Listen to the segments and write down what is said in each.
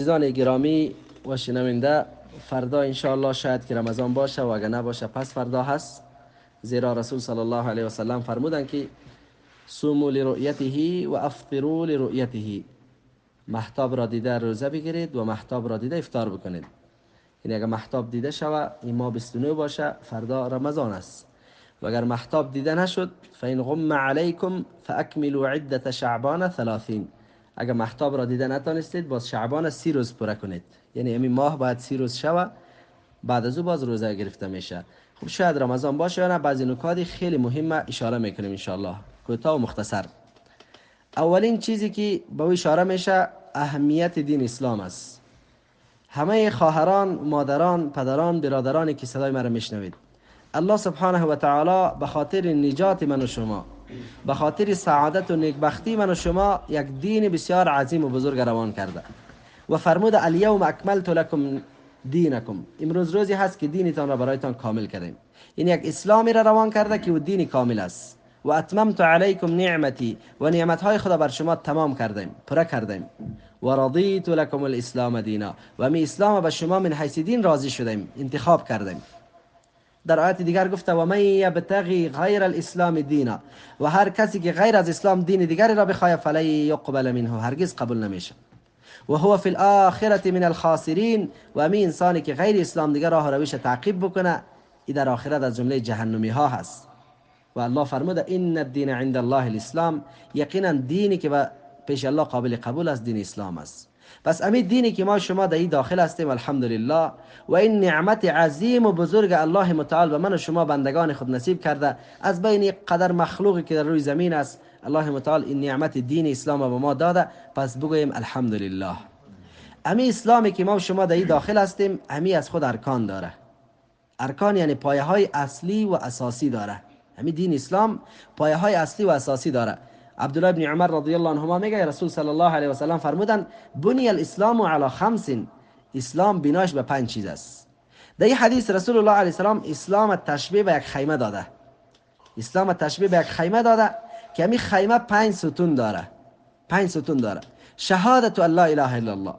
عزیزان گرامی و شنونده، فردا انشاءالله شاید که رمضان باشه و اگر نباشه پس فردا هست، زیرا رسول صلی الله علیه و سلم فرمودن که صوموا لرؤیته و افطروا لرؤیته، مهتاب را دیده روزه بگیرید و مهتاب را دیده افطار بکنید. یعنی اگر مهتاب دیده شود این ماه 29 باشه فردا رمضان است، و اگر مهتاب دیده نشد فین غم علیکم فاکملوا عدة شعبان 30. اگر مهتاب را دیده نتانستید باز شعبان 30 روز پوره کنید. یعنی این ماه باید 30 روز شود، بعد از او باز روزه گرفته میشه. خب شاید رمضان باشه یا نه، بعضی نکاتی خیلی مهمه اشاره میکنیم انشاءالله، کوتاه و مختصر. اولین چیزی که به او اشاره میشه اهمیت دین اسلام است. همه خواهران، مادران، پدران، برادرانی که صدای مرا میشنوید، الله سبحانه و تعالی به خاطر نجات من و شما، به خاطر سعادت و نیکبختی من و شما یک دین بسیار عظیم و بزرگ روان کرده و فرموده الیوم اکملت لکم دینکم، امروز روزی هست که دینتان را برایتان کامل کردیم. این یک اسلامی را روان کرده که او دین کامل است. و اتممت علیکم نعمتی، و نعمتهای خدا بر شما تمام کردیم، پره کردیم. و رضیت لکم الاسلام دینا، و می اسلام به شما من حیث دین راضی شدیم، انتخاب کردیم. در آیت دیگر گفته و من یبتغی غیر الاسلام دینا، و هر کسی که غیر از اسلام دین دیگری را بخواهد فلی یقبل منه، هرگز قبول نمیشه. و هو فی الاخره من الخاسرین، و امی انسانی که غیر اسلام دیگر راه روش تعقیب بکنه این در آخرت از جمله جهنمی ها هست. و الله فرموده ان الدین عند الله الاسلام، یقینا دینی که پیش الله قابل قبول است دین اسلام است. پس امی دینی که ما شما در این داخل هستیم الحمدلله، و این نعمت عظیم و بزرگ الله متعال به من و شما بندگان خود نصیب کرده. از بین قدر مخلوقی که در روی زمین است الله متعال این نعمت دین اسلام به ما داده، پس بگوییم الحمدلله. امی اسلامی که ما و شما در این داخل هستیم امی از خود ارکان داره. ارکان یعنی پایه های اصلی و اساسی داره. همین دین اسلام پایه های اصلی و اساسی داره. عبدالله ابن عمر رضی الله عنهما میگه رسول صلی الله علیه و سلم فرمودن بنی الاسلام علی خمس، اسلام بناش به 5 چیز است. در این حدیث رسول الله علیه و سلام اسلام تشبیه به یک خیمه داده. اسلام تشبیه به یک خیمه داده که همین خیمه 5 ستون داره. 5 ستون داره. شهادت ان لا اله الا الله،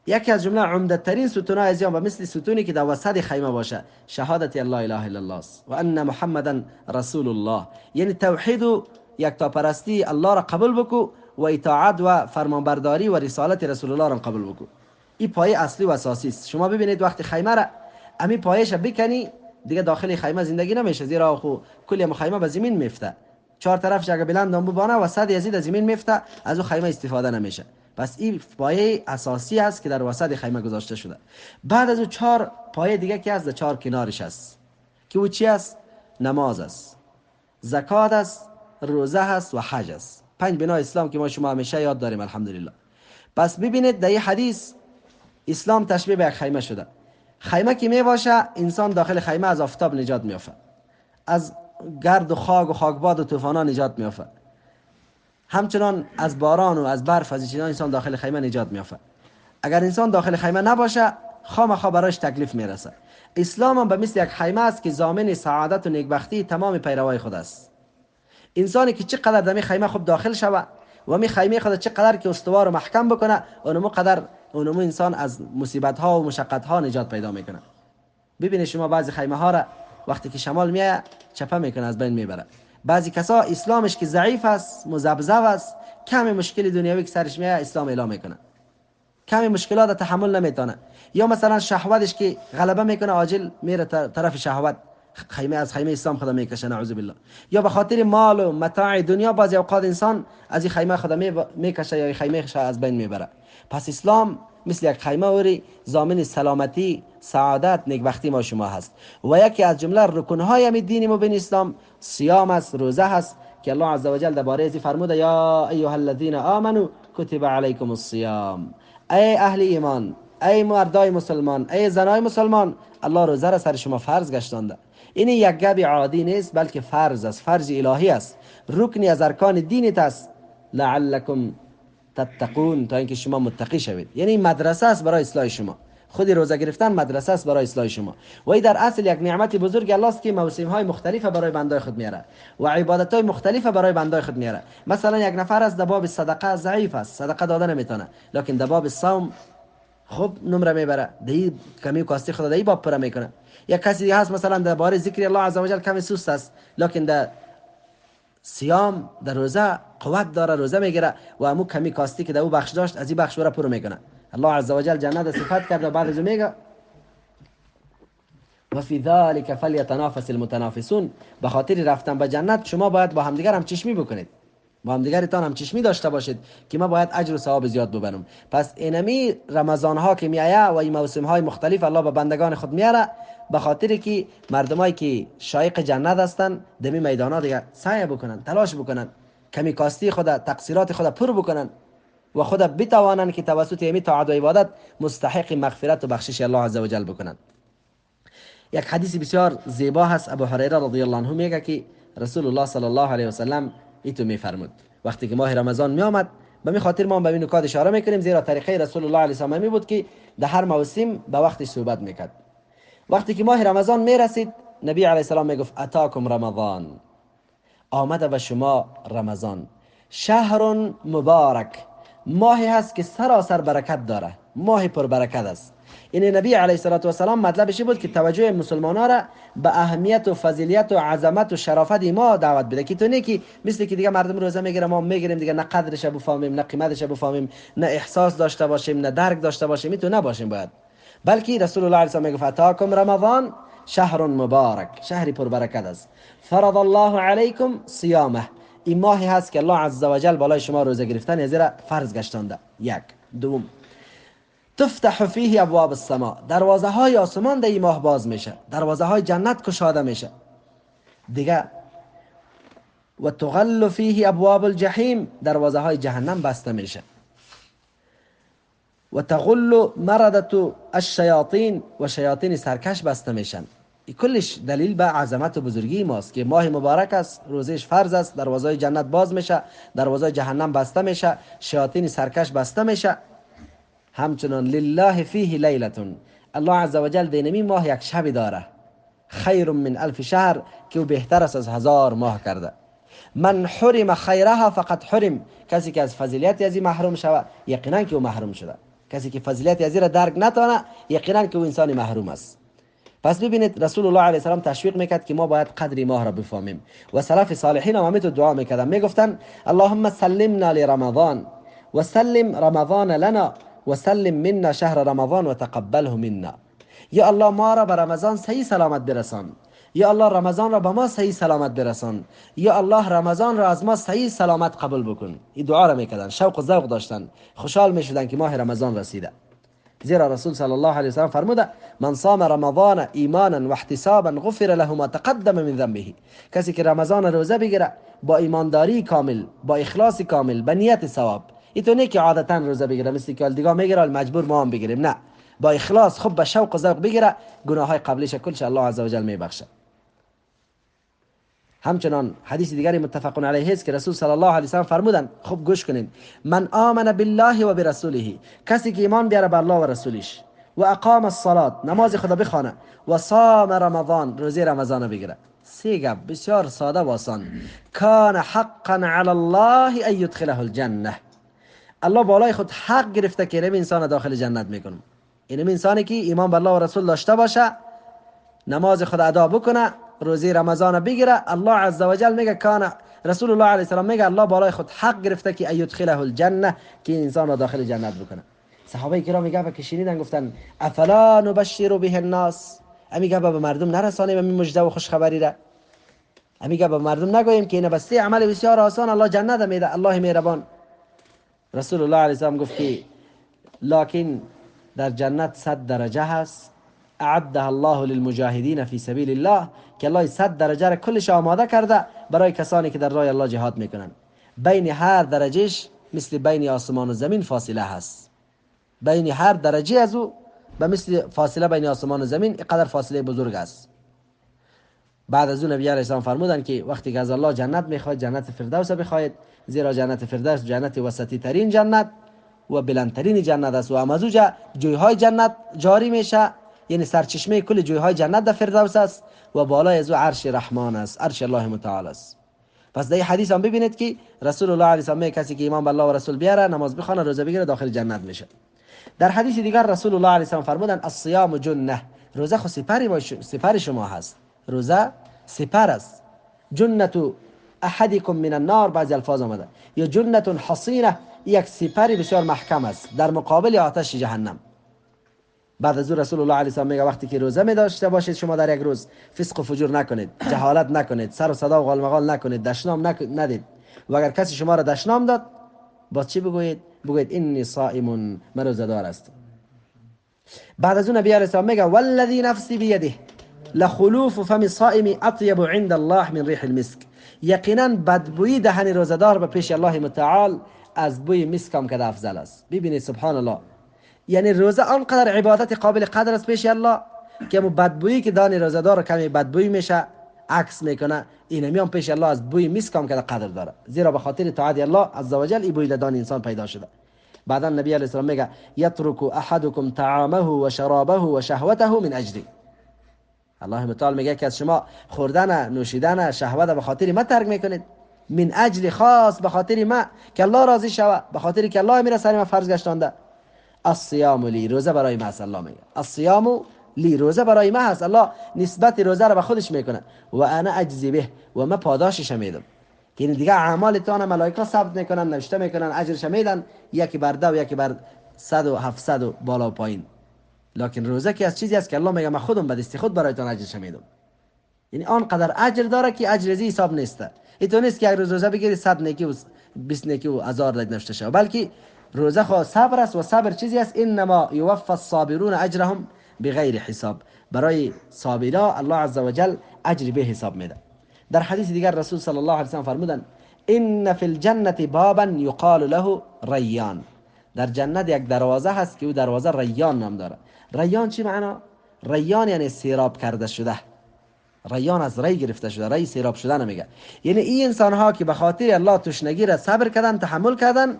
یکی از جمله عمده ترین ستون‌های ازیان و مثل ستونی که در وسط خیمه باشه شهادت لا اله الا الله و ان محمدا رسول الله، یعنی توحید و یکتاپرستی الله را قبول بکو و اطاعت و فرمانبرداری و رسالت رسول الله را قبول بکو. این پایه اصلی و اساسی است. شما ببینید وقتی خیمه را امی پایه‌اش بکنی دیگه داخل خیمه زندگی نمیشه، زیرا خو کل خیمه به زمین میفته، 4 طرفش اگه بلند بانه و صد یزید زمین میفته، از اون خیمه استفاده نمیشه. پس این پایه اساسی است که در وسط خیمه گذاشته شده. بعد از اون 4 پایه دیگه که از 4 کنارش است که او چی است؟ نماز است، زکات است، روزه است و حج است. 5 بنای اسلام که ما شما همیشه یاد داریم الحمدلله. پس ببینید در این حدیث اسلام تشبیه به یک خیمه شده. خیمه که می باشه انسان داخل خیمه از آفتاب نجات میافته، از گرد و خاک و خاکباد و طوفان‌ها نجات میافته، همچنان از باران و از برف از چیزا انسان داخل خیمه نجات میافته. اگر انسان داخل خیمه نباشه خامخا برایش تکلیف میرسه. اسلام هم به مثل یک خیمه است که ضامن سعادت و نیکبختی تمام پیروای خود است. انسانی که چقدر در خیمه خوب داخل شوه و می خیمه خود چقدر که استوار و محکم بکنه اونمو قدر اونمو انسان از مصیبت ها و مشقت ها نجات پیدا میکنه. ببینید شما بعضی خیمه ها را وقتی که شمال میاد چپه میکنه، از بین میبره. بعضی کسا اسلامش که ضعیف است، مذبذب است، کمی مشکل دنیوی که سرش میاد اسلام اعلام میکنه، کمی مشکلات تحمل نمیتونه، یا مثلا شهوتش که غلبه میکنه عاجل میره طرف شهوت، خیمه از خیمه اسلام خدا میکشه نعوذ بالله. یا به خاطر مال و متاع دنیا بعضی اوقات انسان از این خیمه خدا میکشه یا خیمه خدا از بین میبره. پس اسلام مثل یک خیمه وری ضامن سلامتی، سعادت، نیکبختی ما شما هست. و یکی از جمله رکنهای همین دین مبین اسلام صیام است، روزه هست که الله عزوجل درباره ازی فرموده یا ایها الذین آمنوا کتب علیکم الصیام، ای اهل ایمان، ای مردای مسلمان، ای زنای مسلمان، الله روزه را سر شما فرض گشتانده. این یک گپ عادی نیست بلکه فرض است، فرض الهی است، رکنی از ارکان دینت است. لعلکم تتقون، تا اینکه شما متقی شوید. یعنی مدرسه است برای اصلاح شما. خود روزه گرفتن مدرسه است برای اصلاح شما. و این در اصل یک نعمت بزرگ الله است که موسم‌های مختلف برای بندای خود میاره و عبادت‌های مختلف برای بندای خود میاره. مثلا یک نفر از باب صدقه ضعیف است، صدقه دادن نمیتونه، لکن در باب صوم خب نمره میبره دی کمی کاستی خدا دی باب پر میکنه. یک کسی دیگه هست مثلا در باره ذکر الله عزوجل کمی سست است، لکن در صیام در روزه قوت داره، روزه میگیره و امو کمی کاستی که در او بخش داشت از این بخش ورا پر میکنه. الله عزوجل جنت صفت کرده، بعد از میگه و فی ذلک فلیتنافس المتنافسون، به خاطر رفتن به جنت شما باید با همدیگر هم چشمی بکنید، با همدیگرتان هم چشمی داشته باشید که ما باید اجر و ثواب زیاد ببرم. پس اینمی رمضان ها که میایه و این موسم های مختلف الله به بندگان خود میاره، به خاطر که مردمایی که شایق جنت هستن دمی میدان ها دیگه سعی بکنن، تلاش بکنن، کمی کاستی خود، تقصیرات خود پر بکنن و خود بتوانن که توسط امی طاعت و عبادت مستحق مغفرت و بخشش الله عزوجل بکنن. یک حدیث بسیار زیبا هست، ابو هریره رضی الله عنه میگه که رسول الله صلی الله علیه و سلم ایتو میفرمود وقتی که ماه رمضان می آمد، به می خاطر ما به این نکات اشاره میکنیم زیرا طریقه رسول الله علیه و سلم می بود که در هر موسم به وقتش صحبت میکرد. وقتی که ماه رمضان می رسید نبی علیه السلام میگفت اتاکم رمضان، آمده به شما رمضان، شهر مبارک، ماهی هست که سراسر برکت داره، ماه پر برکت است. این نبی علیه السلام مطلبش بود که توجه مسلمانان را به اهمیت و فضیلت و عظمت و شرافت ما دعوت بده، که تو نه که مثل که دیگه مردم روزه میگیره ما میگیریم دیگه نه قدرش بفهمیم نه قیمتش بفهمیم نه احساس داشته باشیم نه درک داشته باشیم، تو نباشیم باید. بلکه رسول الله علیه السلام میگه اتاکم رمضان شهر مبارک، شهری پر برکت است، فرض الله علیکم صیامه، این ماهی هست که الله عزوجل بالای شما روزه گرفتن از را فرض گشتانده. یک. دوم، تفتح فیه ابواب السماء، دروازه های آسمان در این ماه باز میشه، دروازه های جنت گشاده میشه. دیگه و تغل فیه ابواب الجحیم، دروازه های جهنم بسته میشه. و تغل مردة الشیاطین، و شیاطین سرکش بسته میشن. این کلش دلیل به عظمت و بزرگی ماست که ماه مبارک است، روزش فرض است، دروازه جنت باز میشه، دروازه جهنم بسته میشه، شیاطین سرکش بسته میشه. همچنان لله فیه لیلتون، الله عزوجل دینمی ماه یک شب داره، خیر من الف شهر، که او بهتر است از 1000 ماه کرده. من حرم خیرها فقط حرم، کسی که از فضیلت ازی محروم شود یقینا که او محروم شده، کسی که فضیلت ازی را درک نتونه یقینا که او انسان محروم است. پس ببینید رسول الله علیه السلام تشویق میکرد که ما باید قدر ماه را بفهمیم و سلف صالحین هم همین دعا میکردن، میگفتن اللهم سلمنا لرمضان و سلم رمضان لنا و سلم منا شهر رمضان و تقبله منا. یا الله ما را به رمضان صحیح سلامت برسان، یا الله رمضان را به ما صحیح سلامت برسان، یا الله رمضان را از ما صحیح سلامت قبول بکن. این دعا را میکردن، شوق و ذوق داشتن، خوشحال میشدن که ماه رمضان رسیده. زیرا رسول صلی الله علیه و سلم فرموده من صام رمضان ایمانا و احتسابا غفر له ما تقدم من ذنبه، کسی که رمضان روزه بگیره با ایمانداری کامل، با اخلاص کامل، با نیت ثواب، اینطور نه که عادتا روزه بگیره مثل که دیگه میگیره مجبور ما هم بگیریم، نه، با اخلاص خوب با شوق و ذوق بگیره، گناههای قبلیش کلش الله عزوجل میبخشه. همچنان حدیث دیگری متفق علیه است که رسول صلی الله علیه و سلم فرمودند، خوب گوش کنین، من آمن بالله و برسوله، کسی که ایمان بیاره به الله و رسولش، و اقام الصلاه، نماز خدا بخوانه، و صام رمضان، روزه رمضان بگیره. سه گپ بسیار ساده و آسان. کان حقا علی الله ان یدخله الجنه، الله بالای خود حق گرفته که این انسان داخل جنت میکنم. این انسانی که ایمان به الله و رسول داشته باشه، نماز خدا ادا بکنه، روزه رمضان بگیره، الله عزوجل میگه کان، رسول الله علیه السلام میگه الله بالای خود حق گرفته که ایدخله الجنه، که این انسان را داخل جنت بکنه. صحابه کرام میگه که شنیدن گفتن افلا نبشر به الناس، میگه به مردم نرسانیم این مژده و خوش خبری را، میگه به مردم نگوییم که این بس عمل بسیار آسان الله جنت میده، الله مهربان. رسول الله علیه السلام گفت که لکن در جنت 100 درجه هست، اعدها الله للمجاهدین فی سبیل الله، که الله 100 درجه را کلش آماده کرده برای کسانی که در راه الله جهاد میکنن. بین هر درجهش مثل بین آسمان و زمین فاصله هست، بین هر درجه از او به مثل فاصله بین آسمان و زمین، اینقدر فاصله بزرگ است. بعد از اون نبی علیه السلام فرمودند که وقتی که از الله جنت میخواید جنت فردوس بخواید، زیرا جنت فردوس جنت وسطی ترین جنت و بلندترین جنت است و از جویهای جنت جاری میشه، یعنی سرچشمه کل جویهای جنت در فردوس است و بالای از او عرش رحمان است، عرش الله متعال است. پس در این حدیث هم ببینید که رسول الله علیه السلام کسی که ایمان به الله و رسول بیاره، نماز بخونه، روزه بگیره، داخل جنت میشه. در حدیث دیگر رسول الله علیه السلام فرمودند الصیام جنه، روزه خود سپر شما هست، روزه سپر است. جنت احدکم من النار، بعضی الفاظ آمده، یا جنت حصینه، یک سپر بسیار محکم است در مقابل آتش جهنم. بعد از رسول الله علیه السلام میگه وقتی که روزه می داشته باشید شما در یک روز فسق و فجور نکنید، جهالت نکنید، سر و صدا و غالمغال نکنید، دشنام ندید، و اگر کسی شما را دشنام داد باز چی بگویید؟ بگویید انی صائم، من روزه دار هستم. بعد از اون نبی علیه السلام میگه والذی نفسی بیده لخلوف فم الصائم اطیب عند الله من ریح المسک، یقینا بدبویی دهن روزدار به پیش الله متعال از بوی مسک هم که افضل است. ببینید سبحان الله، یعنی روزه آنقدر عبادت قابل قدر است پیش الله که بدبویی که دهن روزدار کمی بدبویی میشه عکس میکنه، این میام پیش الله از بوی مسک هم که قدر داره، زیرا به خاطر طاعت الله عزوجل این بوی دهن انسان پیدا شده. بعدا نبی علیه السلام میگه یترک احدکم طعامه و شرابه و شهوته من اجلی، الله متعال میگه که از شما خوردن نوشیدن شهوت به خاطر ما ترک میکنید، من اجل، خاص به خاطر ما که الله راضی شود، به خاطر که الله میره سر ما فرض گشتانده. الصیام لی، روزه برای ما است. الله میگه الصیام لی، روزه برای ما هست. الله نسبت روزه را به خودش میکنه و انا اجزی به، و ما پاداشش میدم. یعنی دیگه اعمالتان ملائکه ثبت میکنن، نوشته میکنن، اجرش میدن، یکی بر 10 و یکی بر 100 و 700 و بالا و پایین. لکن روزه که از چیزی است که الله میگه من خودم به دست خود برایتان اجرش میدم، یعنی آنقدر اجر داره که اجر زی حساب نیست. اینطور نیست که اگر روزه بگیری 100 نیکی و 20 نیکی و 1000 نوشته شه، بلکه روزه خود صبر است و صبر چیزی است انما یوفى الصابرون اجرهم بغیر حساب، برای صابرا الله عزوجل اجر به حساب میده. در حدیث دیگر رسول صلی الله علیه و سلم فرمودند ان فی الجنه بابا یقال له ریان، در جنت یک دروازه هست که او دروازه ریان نام داره. ریان چی معنا؟ ریان یعنی سیراب کرده شده، ریان از ری گرفته شده، ری سیراب شده نمیگه. یعنی این انسان ها که به خاطر الله تشنگی را صبر کردن، تحمل کردن،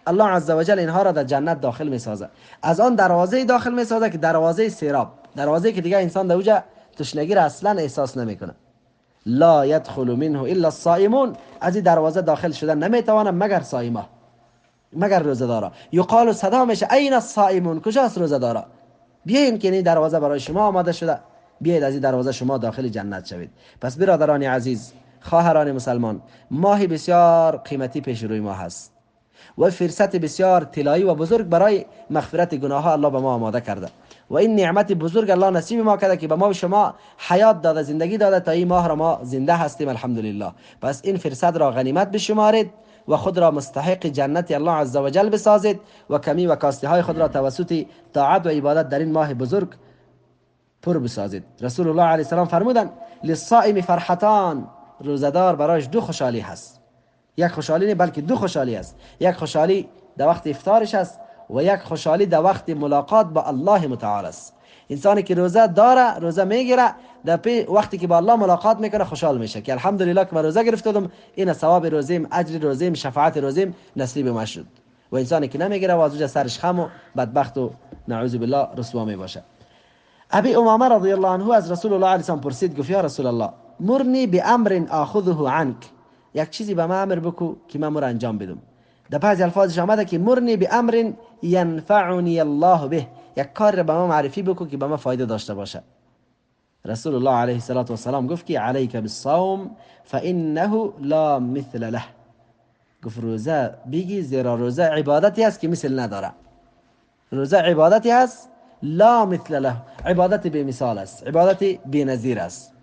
الله عزوجل اینها را در جنت داخل میسازه. از آن دروازه داخل میسازه که دروازه سیراب، دروازه که دیگه انسان در اوجا تشنگی را اصلا احساس نمیکنه. لا يدخل منه الا الصائمون، از این دروازه داخل شدن نمیتوانه مگر صائمه، مگر روزه دارا. یقال صدا میشه این الصائمون، کجاست روزه دارا؟ بیاین که این دروازه برای شما آماده شده، بیاید از این دروازه شما داخل جنت شوید. پس برادران عزیز، خواهران مسلمان، ماهی بسیار قیمتی پیش روی ما هست و فرصت بسیار طلایی و بزرگ برای مغفرت گناه ها الله به ما آماده کرده و این نعمت بزرگ الله نصیب ما کرده که به ما و شما حیات داده، زندگی داده تا این ماه را ما زنده هستیم الحمدلله. پس این فرصت را غنیمت بشمارید و خود را مستحق جنت الله عزوجل بسازید و کمی و کاستی های خود را توسط طاعت و عبادت در این ماه بزرگ پر بسازید. رسول الله علیه السلام فرمودند للصائم فرحتان، روزدار برایش دو خوشحالی هست. یک خوشحالی نه بلکه دو خوشحالی است. یک خوشحالی در وقت افطارش است و یک خوشحالی در وقت ملاقات با الله متعال است. انسانی که روزه داره، روزه میگیره، در وقتی که با الله ملاقات میکنه خوشحال میشه که الحمدلله که من روزه گرفتم، این ثواب روزیم، اجر روزیم، شفاعت روزیم نصیب ما شد. و انسانی که نمیگیره وازوجه سرش خم و بدبخت و نعوذ بالله رسوا می باشه. ابی امامه رضی الله عنه از رسول الله علیه السلام پرسید، گفت یا رسول الله مرنی بامر اخذه عنک، یک چیزی به من امر بکو که من مر انجام بدم. در بعضی الفاظش آمده که مرنی بامر ینفعنی الله به، یک کار به من معرفی بکو که به من فایده داشته باشه. رسول الله علیه السلام گفت که علیک بالصوم فانه لا مثل له، گفت روزه بگی، زیرا روزه عبادتی است که مثل نداره. روزه عبادتی است لا مثل له، عبادت بی مثال است، عبادت بی نظیر است.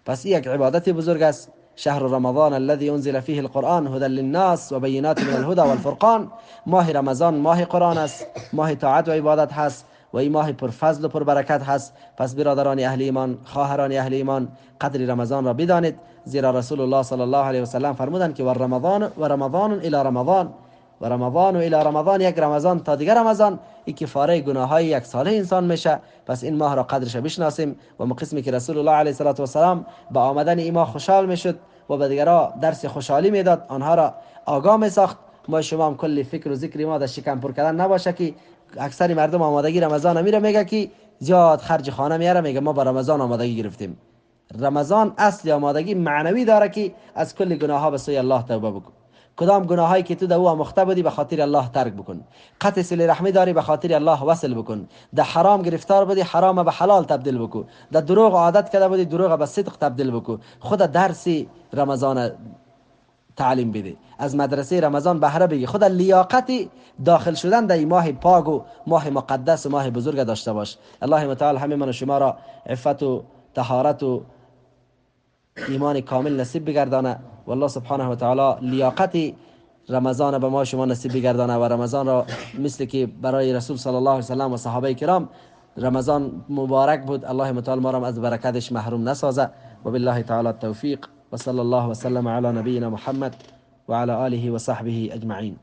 پس یک عبادت بزرگ است. شهر رمضان الذي انزل فيه القرآن هدى للناس و بینات من الهدى والفرقان، ماه رمضان ماه قرآن است، ماه طاعت و عبادت هست و این ماه پر فضل و پر برکت هست. پس برادران اهل ایمان، خواهران اهل ایمان، قدر رمضان را بدانید، زیرا رسول الله صلی الله علیه و سلم فرمودند که و رمضان الی رمضان، و رمضان و الی رمضان، یک رمضان تا دیگر رمضان، این کفاره گناه های یک ساله انسان میشه. پس این ماه را قدرش بشناسیم و قسمی که رسول الله علیه و سلام با آمدن این ماه خوشحال میشد و به دیگران درس خوشحالی میداد، آنها را آگاه میساخت. ما شما هم کلی فکر و ذکر ما در شکم پر کردن نباشه که اکثر مردم آمادگی رمضان میره میگه که زیاد خرج خانه میاره، میگه ما با رمضان آمادگی گرفتیم. رمضان اصل آمادگی معنوی داره که از کل گناه ها به سوی الله توبه بکن. کدام گناهایی که تو در او آموخته بودی به خاطر الله ترک بکن. قطع صله رحمی داری به خاطر الله وصل بکن. در حرام گرفتار بودی حرام به حلال تبدیل بکن. در دروغ عادت کرده بودی دروغ به صدق تبدیل بکن. خود درس رمضان تعلیم بده، از مدرسه رمضان بهره بگی، خود لیاقت داخل شدن در این ماه پاک و ماه مقدس و ماه بزرگ داشته باش. الله متعال همه من و شما را عفت و طهارت و ایمان کامل نصیب بگردانه و الله سبحانه و تعالی لیاقت رمضان به ما شما نصیب بگردانه و رمضان را مثل که برای رسول صلی الله علیه و سلم و صحابه کرام رمضان مبارک بود، الله متعال ما را از برکتش محروم نسازه. و بالله تعالی التوفیق و صلی الله و سلم علی نبینا محمد و علی آله و صحبه اجمعین.